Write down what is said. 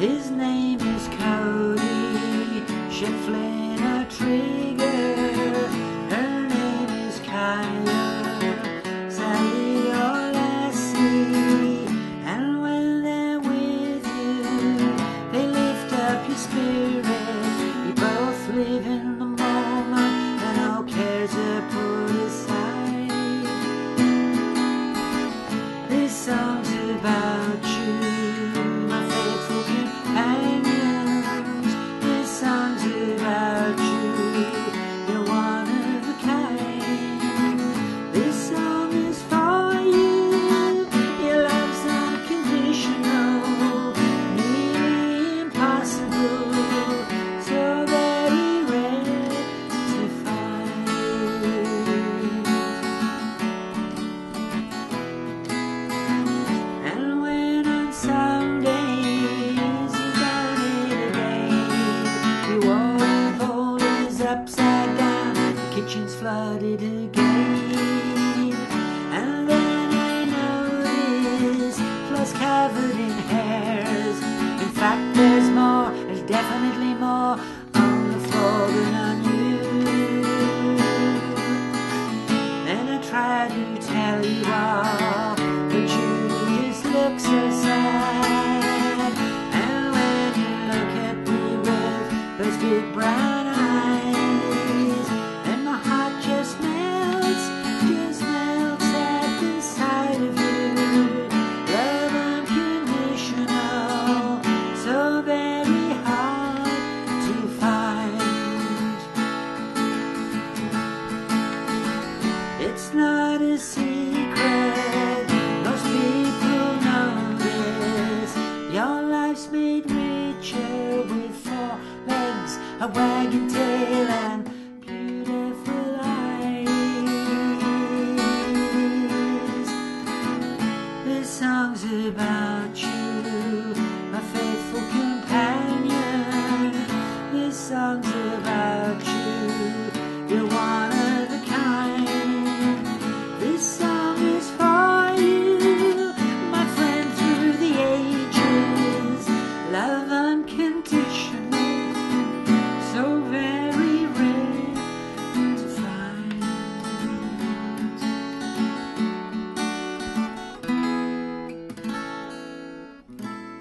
His name is Cody, shuffling a trigger. Her name is Kaya, Sally or Lassie. And when they're with you, they lift up your spirit. You both live in the moment, and all cares are put aside. This song's about you, my faithful companions. This song's about you, you're one of a kind. This song is for you, your love's unconditional, nearly impossible, so very rare to find. And when on some days you got it again, your water bowl is upside down, the kitchen's flooded again. And then I notice floors covered in hairs. In fact, there's more, there's definitely more on the floor than on you. Then I try to tell you all, but you just look so sad. And when you look at me with those big brown eyes, and my heart just melts at the sight of you. Love unconditional, so very hard to find. It's not a secret, most people know this. Your life's made richer with 4 legs, a wagging tail, and beautiful eyes. This song's about